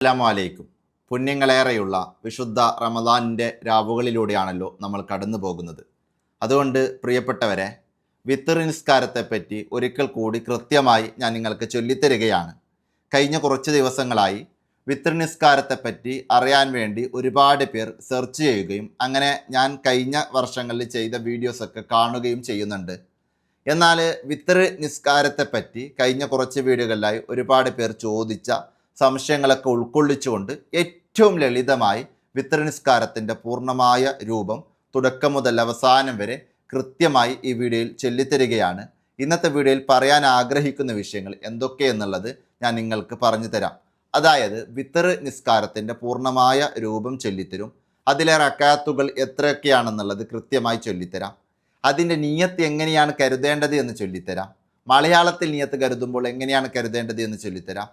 അസ്സലാമു പുണ്യങ്ങളേറെയുള്ള വിശുദ്ധ റമദാനിൻ്റെ രാവുകളിലൂടെയാണല്ലോ നമ്മൾ കടന്നു പോകുന്നത്. അതുകൊണ്ട് പ്രിയപ്പെട്ടവരെ, വിത്തർ നിസ്കാരത്തെപ്പറ്റി ഒരിക്കൽ കൂടി കൃത്യമായി ഞാൻ നിങ്ങൾക്ക് ചൊല്ലിത്തരികയാണ്. കഴിഞ്ഞ കുറച്ച് ദിവസങ്ങളായി വിത്തർ നിസ്കാരത്തെപ്പറ്റി അറിയാൻ വേണ്ടി ഒരുപാട് പേർ സെർച്ച് ചെയ്യുകയും അങ്ങനെ ഞാൻ കഴിഞ്ഞ വർഷങ്ങളിൽ ചെയ്ത വീഡിയോസൊക്കെ കാണുകയും ചെയ്യുന്നുണ്ട്. എന്നാൽ വിത്തർ നിസ്കാരത്തെപ്പറ്റി കഴിഞ്ഞ കുറച്ച് വീഡിയോകളിലായി ഒരുപാട് പേർ ചോദിച്ച സംശയങ്ങളൊക്കെ ഉൾക്കൊള്ളിച്ചുകൊണ്ട് ഏറ്റവും ലളിതമായി വിത്തർ നിസ്കാരത്തിൻ്റെ പൂർണ്ണമായ രൂപം തുടക്കം മുതൽ അവസാനം വരെ കൃത്യമായി ഈ വീഡിയോയിൽ ചൊല്ലിത്തരികയാണ്. ഇന്നത്തെ വീഡിയോയിൽ പറയാൻ ആഗ്രഹിക്കുന്ന വിഷയങ്ങൾ എന്തൊക്കെയെന്നുള്ളത് ഞാൻ നിങ്ങൾക്ക് പറഞ്ഞു തരാം. അതായത് വിത്തർ നിസ്കാരത്തിൻ്റെ പൂർണ്ണമായ രൂപം ചൊല്ലിത്തരും, അതിലെ റക്അത്തുകൾ എത്രയൊക്കെയാണെന്നുള്ളത് കൃത്യമായി ചൊല്ലിത്തരാം, അതിൻ്റെ നിയ്യത്ത് എങ്ങനെയാണ് കരുതേണ്ടത് എന്ന് ചൊല്ലിത്തരാം, മലയാളത്തിൽ നിയ്യത്ത് കരുതുമ്പോൾ എങ്ങനെയാണ് കരുതേണ്ടത് എന്ന് ചൊല്ലിത്തരാം.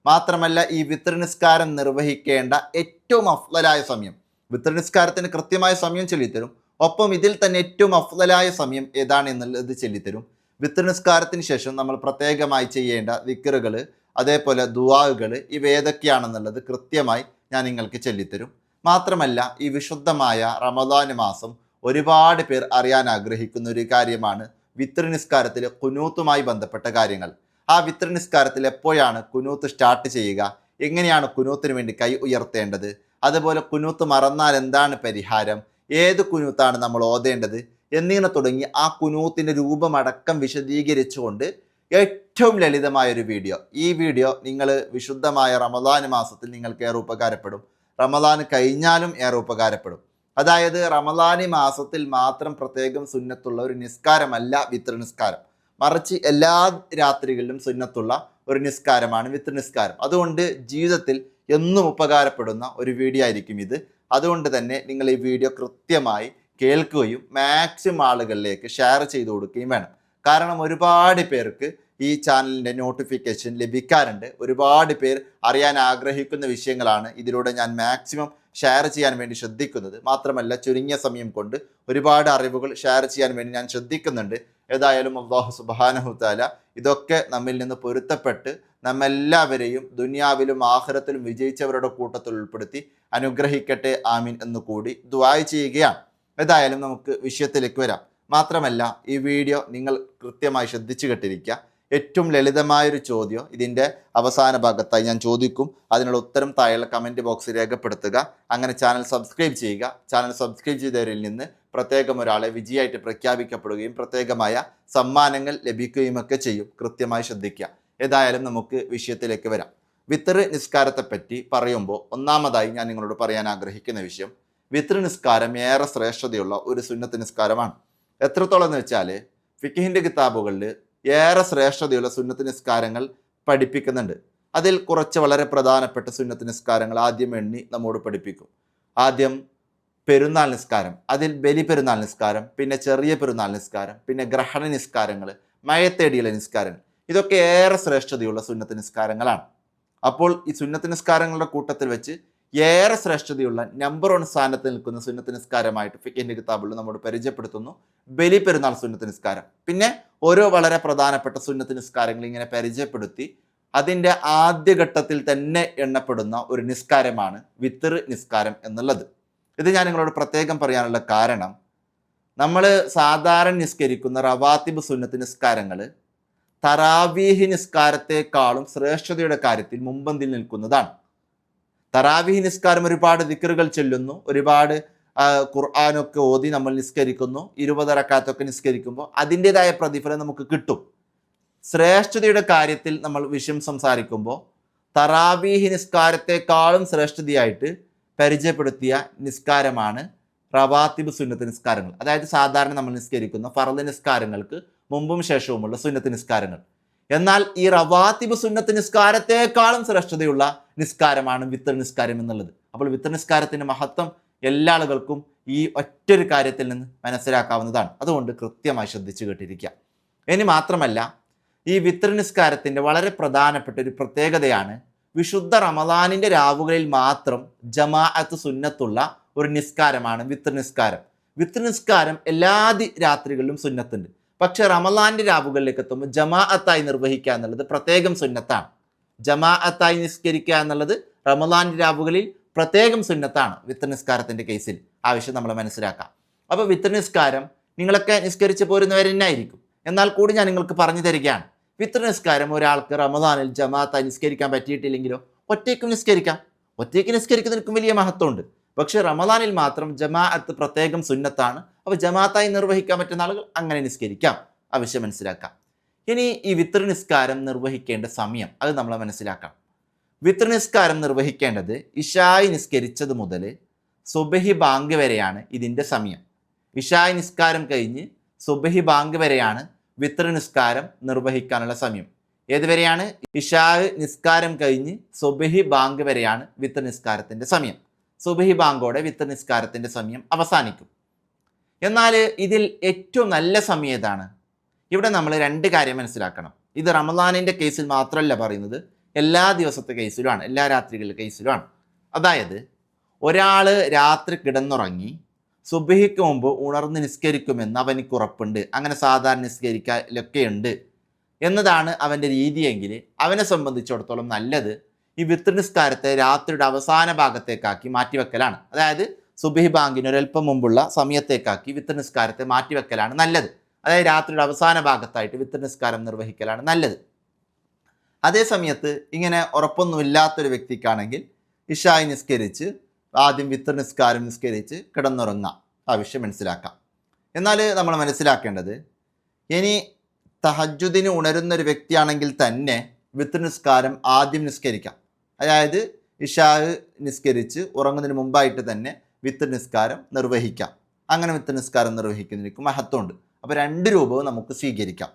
മാത്രമല്ല, ഈ വിത്തർ നിസ്കാരം നിർവഹിക്കേണ്ട ഏറ്റവും അഫ്ളലായ സമയം, വിത്തർ നിസ്കാരത്തിന് കൃത്യമായ സമയം ചൊല്ലിത്തരും. ഒപ്പം ഇതിൽ തന്നെ ഏറ്റവും അഫ്ളലായ സമയം ഏതാണ് എന്നുള്ളത് ചൊല്ലിത്തരും. വിത്തർ നിസ്കാരത്തിന് ശേഷം നമ്മൾ പ്രത്യേകമായി ചെയ്യേണ്ട ദിക്റുകൾ, അതേപോലെ ദുആകൾ, ഇവ ഏതൊക്കെയാണെന്നുള്ളത് കൃത്യമായി ഞാൻ നിങ്ങൾക്ക് ചൊല്ലിത്തരും. മാത്രമല്ല, ഈ വിശുദ്ധമായ റമദാൻ മാസം ഒരുപാട് പേർ അറിയാൻ ആഗ്രഹിക്കുന്ന ഒരു കാര്യമാണ് വിത്തർ നിസ്കാരത്തിലെ ഖുനൂത്തുമായി ബന്ധപ്പെട്ട കാര്യങ്ങൾ. ആ വിത്തർ നിസ്കാരത്തിൽ എപ്പോഴാണ് കുനൂത്ത് സ്റ്റാർട്ട് ചെയ്യുക, എങ്ങനെയാണ് കുനൂത്തിന് വേണ്ടി കൈ ഉയർത്തേണ്ടത്, അതുപോലെ കുനൂത്ത് മറന്നാൽ എന്താണ് പരിഹാരം, ഏത് കുനൂത്താണ് നമ്മൾ ഓതേണ്ടത് എന്നിങ്ങനെ തുടങ്ങി ആ കുനൂത്തിൻ്റെ രൂപമടക്കം വിശദീകരിച്ചുകൊണ്ട് ഏറ്റവും ലളിതമായൊരു വീഡിയോ. ഈ വീഡിയോ നിങ്ങൾ വിശുദ്ധമായ റമദാൻ മാസത്തിൽ നിങ്ങൾക്ക് ഏറെ ഉപകാരപ്പെടും, റമദാൻ കഴിഞ്ഞാലും ഏറെ ഉപകാരപ്പെടും. അതായത് റമദാൻ മാസത്തിൽ മാത്രം പ്രത്യേകം സുന്നത്തുള്ള ഒരു നിസ്കാരമല്ല വിത്തർ നിസ്കാരം, മറിച്ച് എല്ലാ രാത്രികളിലും സുന്നത്തുള്ള ഒരു നിസ്കാരമാണ് വിത്തർ നിസ്കാരം. അതുകൊണ്ട് ജീവിതത്തിൽ എന്നും ഉപകാരപ്പെടുന്ന ഒരു വീഡിയോ ആയിരിക്കും ഇത്. അതുകൊണ്ട് തന്നെ നിങ്ങൾ ഈ വീഡിയോ കൃത്യമായി കേൾക്കുകയും മാക്സിമം ആളുകളിലേക്ക് ഷെയർ ചെയ്തു കൊടുക്കുകയും വേണം. കാരണം ഒരുപാട് പേർക്ക് ഈ ചാനലിൻ്റെ നോട്ടിഫിക്കേഷൻ ലഭിക്കാറുണ്ട്, ഒരുപാട് പേർ അറിയാൻ ആഗ്രഹിക്കുന്ന വിഷയങ്ങളാണ് ഇതിലൂടെ ഞാൻ മാക്സിമം ഷെയർ ചെയ്യാൻ വേണ്ടി ശ്രദ്ധിക്കുന്നത്. മാത്രമല്ല, ചുരുങ്ങിയ സമയം കൊണ്ട് ഒരുപാട് അറിവുകൾ ഷെയർ ചെയ്യാൻ വേണ്ടി ഞാൻ ശ്രദ്ധിക്കുന്നുണ്ട്. ഏതായാലും അല്ലാഹു സുബ്ഹാനഹു തആല ഇതൊക്കെ നമ്മിൽ നിന്ന് പൊരുത്തപ്പെട്ട് നമ്മെല്ലാവരെയും ദുനിയാവിലും ആഖിറത്തിലും വിജയിച്ചവരുടെ കൂട്ടത്തിൽ ഉൾപ്പെടുത്തി അനുഗ്രഹിക്കട്ടെ, ആമീൻ എന്ന് കൂടി ദുആ ചെയ്യുകയാണ്. ഏതായാലും നമുക്ക് വിഷയത്തിലേക്ക് വരാം. മാത്രമല്ല, ഈ വീഡിയോ നിങ്ങൾ കൃത്യമായി ശ്രദ്ധിച്ചു കേട്ടിരിക്കുക. ഏറ്റവും ലളിതമായൊരു ചോദ്യം ഇതിൻ്റെ അവസാന ഭാഗത്തായി ഞാൻ ചോദിക്കും, അതിനുള്ള ഉത്തരം താഴെയുള്ള കമൻറ്റ് ബോക്സിൽ രേഖപ്പെടുത്തുക. അങ്ങനെ ചാനൽ സബ്സ്ക്രൈബ് ചെയ്യുക. ചാനൽ സബ്സ്ക്രൈബ് ചെയ്തവരിൽ നിന്ന് പ്രത്യേകം ഒരാളെ വിജയമായിട്ട് പ്രഖ്യാപിക്കപ്പെടുകയും പ്രത്യേകമായ സമ്മാനങ്ങൾ ലഭിക്കുകയുമൊക്കെ ചെയ്യും. കൃത്യമായി ശ്രദ്ധിക്കുക. ഏതായാലും നമുക്ക് വിഷയത്തിലേക്ക് വരാം. വിത്തർ നിസ്കാരത്തെപ്പറ്റി പറയുമ്പോൾ ഒന്നാമതായി ഞാൻ നിങ്ങളോട് പറയാൻ ആഗ്രഹിക്കുന്ന വിഷയം, വിത്തർ നിസ്കാരം ഏറെ ശ്രേഷ്ഠതയുള്ള ഒരു സുന്നത്ത് നിസ്കാരമാണ്. എത്രത്തോളം എന്ന് വെച്ചാൽ ഫിഖ്ഹിൻ്റെ കിതാബുകളിൽ ഏറെ ശ്രേഷ്ഠതയുള്ള സുന്നത്ത് നിസ്കാരങ്ങൾ പഠിപ്പിക്കുന്നുണ്ട്. അതിൽ കുറച്ച് വളരെ പ്രധാനപ്പെട്ട സുന്നത്ത് നിസ്കാരങ്ങൾ ആദ്യം എണ്ണി നമ്മോട് പഠിപ്പിക്കും. ആദ്യം പെരുന്നാൾ നിസ്കാരം, അതിൽ ബലി പെരുന്നാൾ നിസ്കാരം, പിന്നെ ചെറിയ പെരുന്നാൾ നിസ്കാരം, പിന്നെ ഗ്രഹണ നിസ്കാരങ്ങൾ, മഴത്തേടിയിലെ നിസ്കാരങ്ങൾ, ഇതൊക്കെ ഏറെ ശ്രേഷ്ഠതയുള്ള സുന്നത്ത് നിസ്കാരങ്ങളാണ്. അപ്പോൾ ഈ സുന്നത്ത് നിസ്കാരങ്ങളുടെ കൂട്ടത്തിൽ വെച്ച് ഏറെ ശ്രേഷ്ഠതയുള്ള നമ്പർ 1 സ്ഥാനത്ത് നിൽക്കുന്ന സുന്നത്ത് നിസ്കാരമായിട്ട് ഫിഖ്ഹിൻ്റെ കിതാബുകളിൽ നമ്മോട് പരിചയപ്പെടുത്തുന്നു ബലി പെരുന്നാൾ സുന്നത്ത് നിസ്കാരം. പിന്നെ ഓരോ വളരെ പ്രധാനപ്പെട്ട സുന്നത്ത് നിസ്കാരങ്ങൾ ഇങ്ങനെ പരിചയപ്പെടുത്തി അതിൻ്റെ ആദ്യഘട്ടത്തിൽ തന്നെ എണ്ണപ്പെടുന്ന ഒരു നിസ്കാരമാണ് വിത്തർ നിസ്കാരം എന്നുള്ളത്. ഇത് ഞാൻ നിങ്ങളോട് പ്രത്യേകം പറയാനുള്ള കാരണം, നമ്മൾ സാധാരണ നിസ്കരിക്കുന്ന റവാത്തിബ് സുന്നത്ത് നിസ്കാരങ്ങൾ തറാവീഹ് നിസ്കാരത്തെക്കാളും ശ്രേഷ്ഠതയുടെ കാര്യത്തിൽ മുമ്പന്തിൽ നിൽക്കുന്നതാണ്. തറാവീഹ് നിസ്കാരം ഒരുപാട് ദിക്റുകൾ ചൊല്ലുന്നു, ഒരുപാട് ഖുർആനൊക്കെ ഓതി നമ്മൾ നിസ്കരിക്കുന്നു, 20 റക്അത്തൊക്കെ നിസ്കരിക്കുമ്പോൾ അതിൻ്റെതായ പ്രതിഫലം നമുക്ക് കിട്ടും. ശ്രേഷ്ഠതയുടെ കാര്യത്തിൽ നമ്മൾ വിഷയം സംസാരിക്കുമ്പോൾ തറാവീഹ് നിസ്കാരത്തെക്കാളും ശ്രേഷ്ഠതയായിട്ട് പരിചയപ്പെടുത്തിയ നിസ്കാരമാണ് റവാത്തിബ് സുന്നത്ത് നിസ്കാരങ്ങൾ. അതായത് സാധാരണ നമ്മൾ നിസ്കരിക്കുന്ന ഫർദ് നിസ്കാരങ്ങൾക്ക് മുമ്പും ശേഷവുമുള്ള സുന്നത്ത് നിസ്കാരങ്ങൾ. എന്നാൽ ഈ റവാത്തിബ് സുന്നത്ത് നിസ്കാരത്തെക്കാളും ശ്രേഷ്ഠതയുള്ള നിസ്കാരമാണ് വിത്തർ നിസ്കാരം എന്നുള്ളത്. അപ്പോൾ വിത്തർ നിസ്കാരത്തിൻ്റെ മഹത്വം എല്ലാ ആളുകൾക്കും ഈ ഒറ്റൊരു കാര്യത്തിൽ നിന്ന് മനസ്സിലാക്കാവുന്നതാണ്. അതുകൊണ്ട് കൃത്യമായി ശ്രദ്ധിച്ചു കേട്ടിരിക്കുക. ഇനി മാത്രമല്ല, ഈ വിത്തർ നിസ്കാരത്തിൻ്റെ വളരെ പ്രധാനപ്പെട്ട ഒരു പ്രത്യേകതയാണ് വിശുദ്ധ റമദാനിൻ്റെ രാവുകളിൽ മാത്രം ജമാഅത്ത് സുന്നത്തുള്ള ഒരു നിസ്കാരമാണ് വിത്തർ നിസ്കാരം. വിത്തർ നിസ്കാരം എല്ലാ രാത്രികളിലും സുന്നത്തുണ്ട്. പക്ഷെ റമളാന്റെ രാവുകളിലേക്ക് എത്തുമ്പോൾ ജമാഅത്തായി നിർവഹിക്കുക എന്നുള്ളത് പ്രത്യേകം സുന്നത്താണ്. ജമാഅത്തായി നിസ്കരിക്കുക എന്നുള്ളത് റമദാൻ രാവുകളിൽ പ്രത്യേകം സുന്നത്താണ് വിത്തർ നിസ്കാരത്തിൻ്റെ കേസിൽ. ആവശ്യം നമ്മൾ മനസ്സിലാക്കാം. അപ്പോൾ വിത്തർ നിസ്കാരം നിങ്ങളൊക്കെ നിസ്കരിച്ച് പോരുന്നവർ തന്നെ ആയിരിക്കും. എന്നാൽ കൂടി ഞാൻ നിങ്ങൾക്ക് പറഞ്ഞു തരികയാണ്, വിത്തർ നിസ്കാരം ഒരാൾക്ക് റമദാനിൽ ജമാഅത്തായി നിസ്കരിക്കാൻ പറ്റിയിട്ടില്ലെങ്കിലോ ഒറ്റയ്ക്കും നിസ്കരിക്കാം. ഒറ്റയ്ക്ക് നിസ്കരിക്കുന്നതിനും വലിയ മഹത്വമുണ്ട്. പക്ഷേ റമദാനിൽ മാത്രം ജമാഅത്ത് പ്രത്യേകം സുന്നത്താണ്. അപ്പോൾ ജമാഅത്തായി നിർവഹിക്കാൻ പറ്റുന്ന ആളുകൾ അങ്ങനെ നിസ്കരിക്കാം. ആവശ്യം മനസ്സിലാക്കാം. ഇനി ഈ വിത്തർ നിസ്കാരം നിർവഹിക്കേണ്ട സമയം അത് നമ്മൾ മനസ്സിലാക്കണം. വിത്തർ നിസ്കാരം നിർവഹിക്കേണ്ടത് ഇശായി നിസ്കരിച്ചത് മുതൽ സുബഹി ബാങ്ക് വരെയാണ് ഇതിൻ്റെ സമയം. ഇശായി നിസ്കാരം കഴിഞ്ഞ് സുബഹി ബാങ്ക് വരെയാണ് വിത്തർ നിസ്കാരം നിർവഹിക്കാനുള്ള സമയം. ഏതുവരെയാണ്? ഇശാഹ് നിസ്കാരം കഴിഞ്ഞ് സുബഹി ബാങ്ക് വരെയാണ് വിത്തർ നിസ്കാരത്തിൻ്റെ സമയം. സുബഹി ബാങ്കോടെ വിത്തർ നിസ്കാരത്തിൻ്റെ സമയം അവസാനിക്കും. എന്നാൽ ഇതിൽ ഏറ്റവും നല്ല സമയം ഏതാണ്? ഇവിടെ നമ്മൾ രണ്ട് കാര്യം മനസ്സിലാക്കണം. ഇത് റമദാനിൻ്റെ കേസിൽ മാത്രമല്ല പറയുന്നത്, എല്ലാ ദിവസത്തെ കേസിലുമാണ്, എല്ലാ രാത്രികളുടെ കേസിലുമാണ്. അതായത് ഒരാൾ രാത്രി കിടന്നുറങ്ങി സുബഹിക്ക് മുമ്പ് ഉണർന്ന് നിസ്കരിക്കുമെന്ന് അവനിക്ക് ഉറപ്പുണ്ട്, അങ്ങനെ സാധാരണ നിസ്കരിക്കലൊക്കെ ഉണ്ട് എന്നതാണ് അവൻ്റെ രീതിയെങ്കിൽ അവനെ സംബന്ധിച്ചിടത്തോളം നല്ലത് ഈ വിത്തർ നിസ്കാരത്തെ രാത്രിയുടെ അവസാന ഭാഗത്തേക്കാക്കി മാറ്റിവെക്കലാണ്. അതായത് സുബഹി ബാങ്കിന് ഒരൽപ്പം മുമ്പുള്ള സമയത്തേക്കാക്കി വിത്തർ നിസ്കാരത്തെ മാറ്റിവെക്കലാണ് നല്ലത്. അതായത് രാത്രിയുടെ അവസാന ഭാഗത്തായിട്ട് വിത്തർ നിസ്കാരം നിർവഹിക്കലാണ് നല്ലത്. അതേ സമയത്ത് ഇങ്ങനെ ഉറപ്പൊന്നുമില്ലാത്തൊരു വ്യക്തിക്കാണെങ്കിൽ ഇശായി നിസ്കരിച്ച് ആദ്യം വിത്തർ നിസ്കാരം നിസ്കരിച്ച് കിടന്നുറങ്ങാം. ആവശ്യം മനസ്സിലാക്കാം. എന്നാൽ നമ്മൾ മനസ്സിലാക്കേണ്ടത്, ഇനി തഹജ്ജുദിന് ഉണരുന്നൊരു വ്യക്തിയാണെങ്കിൽ തന്നെ വിത്തർ നിസ്കാരം ആദ്യം നിസ്കരിക്കാം. അതായത് ഇശാഹ് നിസ്കരിച്ച് ഉറങ്ങുന്നതിന് മുമ്പായിട്ട് തന്നെ വിത്തർ നിസ്കാരം നിർവഹിക്കാം. അങ്ങനെ വിത്തർ നിസ്കാരം നിർവഹിക്കുന്നതിന് മഹത്വമുണ്ട്. അപ്പോൾ രണ്ട് രൂപവും നമുക്ക് സ്വീകരിക്കാം.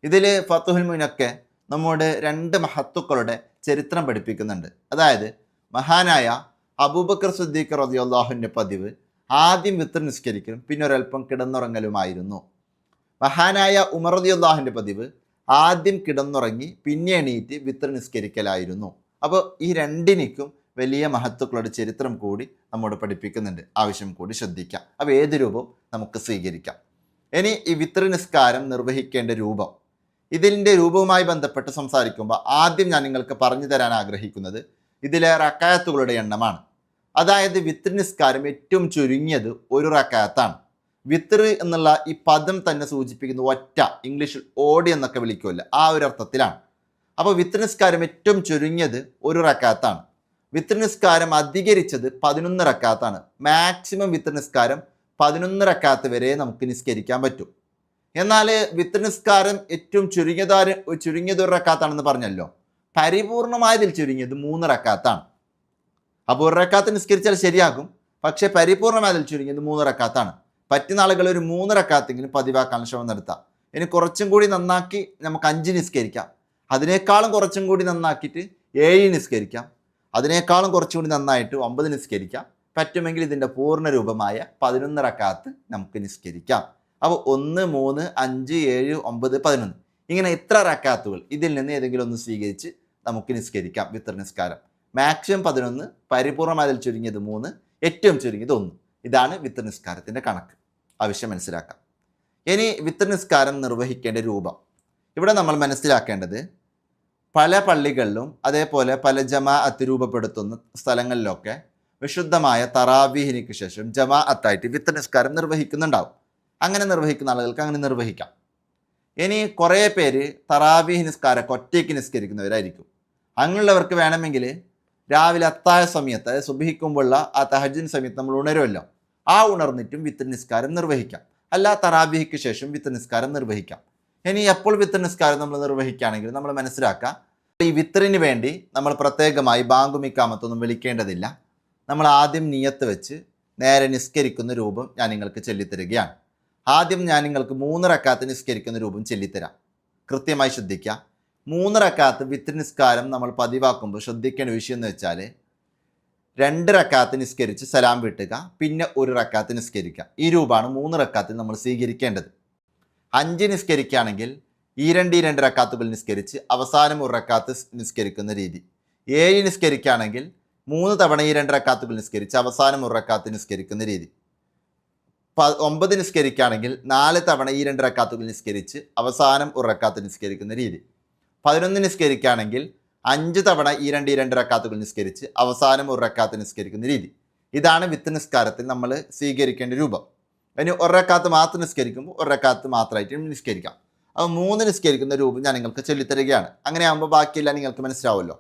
ഇതിൽ ഫത്തുഹുൽ മുഈനൊക്കെ നമ്മുടെ രണ്ട് മഹത്തുക്കളുടെ ചരിത്രം പഠിപ്പിക്കുന്നുണ്ട്. അതായത് മഹാനായ അബൂബക്കർ സിദ്ദീഖ് റളിയല്ലാഹുവിൻ്റെ പതിവ് ആദ്യം വിത്തർ നിസ്കരിക്കലും പിന്നെ ഒരൽപ്പം കിടന്നുറങ്ങലുമായിരുന്നു. മഹാനായ ഉമർ റളിയല്ലാഹുവിൻ്റെ പതിവ് ആദ്യം കിടന്നുറങ്ങി പിന്നെ എണീറ്റ് വിത്തർ നിസ്കരിക്കലായിരുന്നു. അപ്പോൾ ഈ രണ്ടിനും വലിയ മഹത്തുക്കളുടെ ചരിത്രം കൂടി നമ്മോട് പഠിപ്പിക്കുന്നുണ്ട്. ആവശ്യം കൂടി ശ്രദ്ധിക്കാം. അപ്പോൾ ഏത് രൂപവും നമുക്ക് സ്വീകരിക്കാം. ഇനി ഈ വിത്തർ നിസ്കാരം നിർവഹിക്കേണ്ട രൂപം, ഇതിൻ്റെ രൂപവുമായി ബന്ധപ്പെട്ട് സംസാരിക്കുമ്പോൾ ആദ്യം ഞാൻ നിങ്ങൾക്ക് പറഞ്ഞു തരാൻ ആഗ്രഹിക്കുന്നത് ഇതിലെ റക്കായത്തുകളുടെ എണ്ണമാണ്. അതായത് വിത്തർ നിസ്കാരം ഏറ്റവും ചുരുങ്ങിയത് ഒരു റക്കായത്താണ്. വിത്തർ എന്നുള്ള ഈ പദം തന്നെ സൂചിപ്പിക്കുന്ന ഒറ്റ, ഇംഗ്ലീഷിൽ ഓടി എന്നൊക്കെ വിളിക്കുമല്ലോ, ആ ഒരു അർത്ഥത്തിലാണ്. അപ്പോൾ വിത്തർ നിസ്കാരം ഏറ്റവും ചുരുങ്ങിയത് ഒരു റക്കാത്താണ്. വിത്തർ നിസ്കാരം അധികരിച്ചത് 11 റക്കാത്താണ്. മാക്സിമം വിത്തർ നിസ്കാരം 11 റക്കാത്ത് വരെ നമുക്ക് നിസ്കരിക്കാൻ പറ്റും. എന്നാൽ വിത്തർ നിസ്കാരം ഏറ്റവും ചുരുങ്ങിയത് ഒരു റക്കാത്താണെന്ന് പറഞ്ഞല്ലോ, പരിപൂർണമായതിൽ ചുരുങ്ങിയത് 3 റക്കാത്താണ്. അപ്പോൾ ഒരു റക്കാത്ത് നിസ്കരിച്ചാൽ ശരിയാകും, പക്ഷേ പരിപൂർണമായതിൽ ചുരുങ്ങിയത് 3 റക്കാത്താണ്. പറ്റുന്ന ആളുകൾ ഒരു 3 റക്കാത്തെങ്കിലും പതിവാക്കാൻ ശ്രമം നടത്താം. ഇനി കുറച്ചും കൂടി നന്നാക്കി നമുക്ക് 5 നിസ്കരിക്കാം. അതിനേക്കാളും കുറച്ചും കൂടി നന്നാക്കിയിട്ട് 7 നിസ്കരിക്കാം. അതിനേക്കാളും കുറച്ചും കൂടി നന്നായിട്ട് 9 നിസ്കരിക്കാം. പറ്റുമെങ്കിൽ ഇതിൻ്റെ പൂർണ്ണ രൂപമായ 11 റക്കാത്ത് നമുക്ക് നിസ്കരിക്കാം. അപ്പോൾ 1, 3, 5, 7, 9, 11 ഇങ്ങനെ ഇത്ര റക്കാത്തുകൾ ഇതിൽ നിന്ന് ഏതെങ്കിലും ഒന്ന് സ്വീകരിച്ച് നമുക്ക് നിസ്കരിക്കാം വിത്തർ നിസ്കാരം. മാക്സിമം 11, പരിപൂർണമായതിൽ ചുരുങ്ങിയത് 3, ഏറ്റവും ചുരുങ്ങിയത് 1. ഇതാണ് വിത്തർ നിസ്കാരത്തിൻ്റെ കണക്ക്. ആവശ്യം മനസ്സിലാക്കാം. ഇനി വിത്തർ നിസ്കാരം നിർവഹിക്കേണ്ട രൂപം, ഇവിടെ നമ്മൾ മനസ്സിലാക്കേണ്ടത് പല പള്ളികളിലും അതേപോലെ പല ജമാഅത്ത് രൂപപ്പെടുത്തുന്ന സ്ഥലങ്ങളിലൊക്കെ വിശുദ്ധമായ തറാവീഹിനിക്ക് ശേഷം ജമാഅത്തായിട്ട് വിത്തർ നിസ്കാരം നിർവഹിക്കുന്നുണ്ടാവും. അങ്ങനെ നിർവഹിക്കുന്ന ആളുകൾക്ക് അങ്ങനെ നിർവഹിക്കാം. ഇനി കുറേ പേര് തറാവീഹ് നിസ്കാരമൊക്കെ ഒറ്റയ്ക്ക് നിസ്കരിക്കുന്നവരായിരിക്കും. അങ്ങനെയുള്ളവർക്ക് വേണമെങ്കിൽ രാവിലെ അത്താഴ സമയത്ത്, അതായത് സുബഹിക്കുമ്പോഴുള്ള ആ തഹജ്ജുദ് സമയത്ത് നമ്മൾ ഉണരുമല്ലോ, ആ ഉണർന്നിട്ടും വിത്തർ നിസ്കാരം നിർവഹിക്കാം. അല്ല തറാവീഹിക്ക് ശേഷം വിത്തർ നിസ്കാരം നിർവഹിക്കാം. ഇനി എപ്പോൾ വിത്തർ നിസ്കാരം നമ്മൾ നിർവഹിക്കുകയാണെങ്കിൽ നമ്മൾ മനസ്സിലാക്കുക, ഈ വിത്തറിന് വേണ്ടി നമ്മൾ പ്രത്യേകമായി ബാങ്കും ഇഖാമത്തൊന്നും വിളിക്കേണ്ടതില്ല. നമ്മൾ ആദ്യം നിയത്ത് വെച്ച് നേരെ നിസ്കരിക്കുന്ന രൂപം ഞാൻ നിങ്ങൾക്ക് ചൊല്ലിത്തരികയാണ്. ആദ്യം ഞാൻ നിങ്ങൾക്ക് 3 റക്കാത്ത് നിസ്കരിക്കുന്ന രൂപം ചൊല്ലിത്തരാം. കൃത്യമായി ശ്രദ്ധിക്കുക. 3 റക്കാത്ത് വിത്തർ നിസ്കാരം നമ്മൾ പതിവാക്കുമ്പോൾ ശ്രദ്ധിക്കേണ്ട വിഷയം എന്ന് വെച്ചാൽ 2 റക്കാത്ത് നിസ്കരിച്ച് സലാം വീട്ടുക, പിന്നെ 1 റക്കാത്ത് നിസ്കരിക്കുക. ഈ രൂപമാണ് 3 റക്കാത്തിൽ നമ്മൾ സ്വീകരിക്കേണ്ടത്. 5 നിസ്കരിക്കുകയാണെങ്കിൽ ഈ 2 റക്കാത്തുകൾ നിസ്കരിച്ച് അവസാനം 1 റക്കാത്ത് നിസ്കരിക്കുന്ന രീതി. 7 നിസ്കരിക്കുകയാണെങ്കിൽ 3 തവണ ഈ 2 റക്കാത്തുകൾ നിസ്കരിച്ച് അവസാനം 1 റക്കാത്ത് നിസ്കരിക്കുന്ന രീതി. 9 നിസ്കരിക്കുകയാണെങ്കിൽ 4 തവണ ഈ 2 റക്കാത്തുകൾ നിസ്കരിച്ച് അവസാനം 1 റക്കാത്ത് നിസ്കരിക്കുന്ന രീതി. 11 നിസ്കരിക്കുകയാണെങ്കിൽ 5 തവണ ഈ രണ്ട് റക്കാത്തുകൾ നിസ്കരിച്ച് അവസാനം ഒരു റക്കാത്ത് നിസ്കരിക്കുന്ന രീതി. ഇതാണ് വിത്ത് നിസ്കാരത്തിൽ നമ്മൾ സ്വീകരിക്കേണ്ട രൂപം. ഇനി ഒരു റക്കാത്ത് മാത്രം നിസ്കരിക്കുമ്പോൾ ഒരു റക്കാത്ത് മാത്രമായിട്ട് നിസ്കരിക്കാം. അപ്പോൾ 3 നിസ്കരിക്കുന്ന രൂപം ഞാൻ നിങ്ങൾക്ക് ചൊല്ലിത്തരികയാണ്. അങ്ങനെ ആകുമ്പോൾ ബാക്കിയെല്ലാം നിങ്ങൾക്ക് മനസ്സിലാവുമല്ലോ.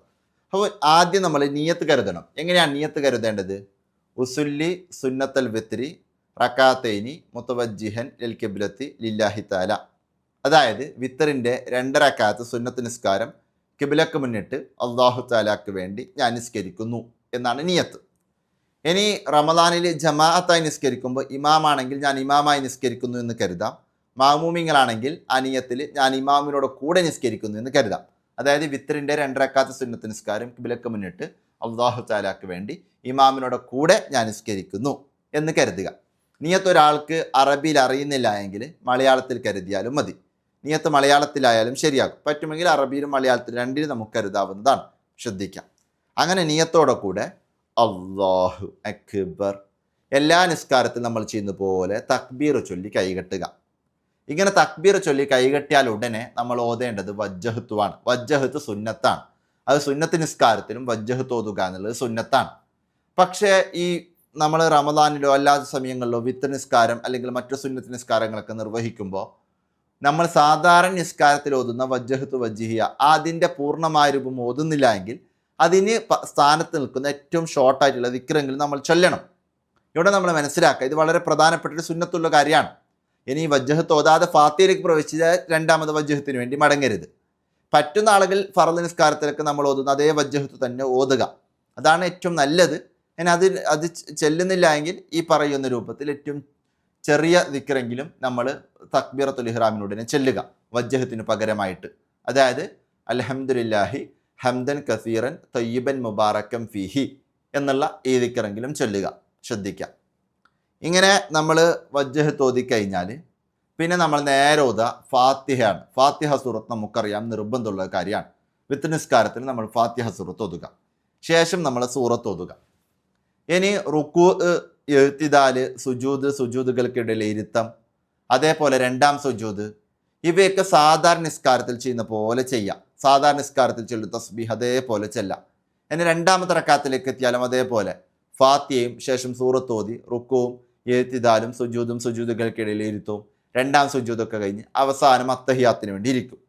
അപ്പോൾ ആദ്യം നമ്മൾ നിയ്യത്ത് കരുതണം. എങ്ങനെയാണ് നിയ്യത്ത് കരുതേണ്ടത്? ഉസുല്ലി സുന്നത്തൽ വിത്രി റക്കാത്തൈനി മുത്തവജ്ജിഹൻ ലിൽ കിബ്ലത്തി ലില്ലാഹി തആല. അതായത് വിത്തറിൻ്റെ 2 റക്കാത്ത് സുന്നത്ത് നിസ്കാരം കിബിലക്ക് മുന്നിട്ട് അള്ളാഹു താലാക്ക് വേണ്ടി ഞാൻ നിസ്കരിക്കുന്നു എന്നാണ് നിയത്ത്. ഇനി റമദാനിൽ ജമാഅത്തായി നിസ്കരിക്കുമ്പോൾ ഇമാമാണെങ്കിൽ ഞാൻ ഇമാമായി നിസ്കരിക്കുന്നു എന്ന് കരുതാം. മാമൂമിങ്ങളാണെങ്കിൽ ആ നിയത്തിൽ ഞാൻ ഇമാമിനോട് കൂടെ നിസ്കരിക്കുന്നു എന്ന് കരുതാം. അതായത് വിത്തറിൻ്റെ 2 റക്കാത്ത് സുന്നത്ത് നിസ്കാരം കിബിലക്ക് മുന്നിട്ട് അള്ളാഹു താലാക്ക് വേണ്ടി ഇമാമിനോട് കൂടെ ഞാൻ നിസ്കരിക്കുന്നു എന്ന് കരുതുക. നിയത്ത് ഒരാൾക്ക് അറബിയിൽ അറിയുന്നില്ല എങ്കിൽ മലയാളത്തിൽ കരുതിയാലും മതി. നിയത്ത് മലയാളത്തിലായാലും ശരിയാകും. പറ്റുമെങ്കിൽ അറബിയിലും മലയാളത്തിലും രണ്ടിലും നമുക്ക് കരുതാവുന്നതാണ്. ശ്രദ്ധിക്കാം. അങ്ങനെ നിയത്തോടെ കൂടെ അല്ലാഹു അക്ബർ എല്ലാ നിസ്കാരത്തിലും നമ്മൾ ചെയ്യുന്ന പോലെ തക്ബീർ ചൊല്ലി കൈകെട്ടുക. ഇങ്ങനെ തക്ബീർ ചൊല്ലി കൈകെട്ടിയാൽ ഉടനെ നമ്മൾ ഓതേണ്ടത് വജ്ജഹത്തുവാണ്. വജ്ജഹത്ത് സുന്നത്താണ്. അത് സുന്നത്ത് നിസ്കാരത്തിലും വജ്ജഹത്ത് ഓതുക എന്നുള്ളത് സുന്നത്താണ്. പക്ഷേ ഈ നമ്മൾ റമദാനിലോ അല്ലാത്ത സമയങ്ങളിലോ വിത്ത് നിസ്കാരം അല്ലെങ്കിൽ മറ്റു സുന്നത്ത് നിസ്കാരങ്ങളൊക്കെ നിർവഹിക്കുമ്പോൾ നമ്മൾ സാധാരണ നിസ്കാരത്തിൽ ഓതുന്ന വജ്ജഹത്ത് വജ്ജിഹിയ അതിൻ്റെ പൂർണ്ണമായ രൂപം ഓതുന്നില്ല എങ്കിൽ അതിന് സ്ഥാനത്ത് നിൽക്കുന്ന ഏറ്റവും ഷോർട്ടായിട്ടുള്ള ദിക്റെങ്കിലും നമ്മൾ ചൊല്ലണം. ഇവിടെ നമ്മൾ മനസ്സിലാക്കുക, ഇത് വളരെ പ്രധാനപ്പെട്ടൊരു സുന്നത്തുള്ള കാര്യമാണ്. ഇനി ഈ വജ്ജഹത്ത് ഓതാതെ ഫാത്തിഹയിലേക്ക് പ്രവേശിച്ചാൽ 2ാമത് വജ്ജഹത്തിന് വേണ്ടി മടങ്ങരുത്. പറ്റുന്ന ആളുകൾ ഫർദ് നിസ്കാരത്തിലൊക്കെ നമ്മൾ ഓതുന്ന അതേ വജ്ജഹത്ത് തന്നെ ഓതുക. അതാണ് ഏറ്റവും നല്ലത്. ഇനി അത് ചെല്ലുന്നില്ല എങ്കിൽ ഈ പറയുന്ന രൂപത്തിൽ ഏറ്റവും ചെറിയ ദിക്റെങ്കിലും നമ്മൾ തക്ബീറത്തുൽ ഇഹ്റാമിനുടനെ ചെല്ലുക വജ്ജഹത്തിന് പകരമായിട്ട്. അതായത് അൽഹംദുലില്ലാഹി ഹംദൻ കസീറൻ തയ്യിബൻ മുബാറക്കൻ ഫീഹി എന്നുള്ള ഈ ദിക്റെങ്കിലും ചൊല്ലുക. ശ്രദ്ധിക്കാം. ഇങ്ങനെ നമ്മൾ വജ്ജഹത്ത് ഓതിക്കഴിഞ്ഞാൽ പിന്നെ നമ്മൾ നേരെ ഓതുക ഫാത്തിഹയാണ്. ഫാത്തിഹ സൂറത്ത് നമുക്കറിയാം നിർബന്ധമുള്ള കാര്യമാണ്. വിത്ത് നിസ്കാരത്തിൽ നമ്മൾ ഫാത്തിഹ സൂറത്ത് ഓതുക. ശേഷം നമ്മൾ സൂറത്ത് ഓതുക. ഇനി റുക്കൂ, എഴുത്തിദാല്, സുജൂദുകൾക്കിടയിൽ ഇരുത്തം, അതേപോലെ 2ാം സുജൂദ്, ഇവയൊക്കെ സാധാരണ നിസ്കാരത്തിൽ ചെയ്യുന്ന പോലെ ചെയ്യാം. സാധാരണ നിസ്കാരത്തിൽ ചൊല്ലും തസ്ബീഹ് അതേപോലെ ചെല്ലാം. ഇനി 2ാമത്തെ റക്കാത്തിലേക്ക് എത്തിയാലും അതേപോലെ ഫാത്തിഹയും ശേഷം സൂറത്ത് ഓതി റുക്കുവും എഴുത്തിദാലും സുജൂദുകൾക്കിടയിൽ ഇരുത്തും 2ാം സുജൂദൊക്കെ കഴിഞ്ഞ് അവസാനം അത്തഹിയാത്തിന് വേണ്ടി ഇരിക്കും.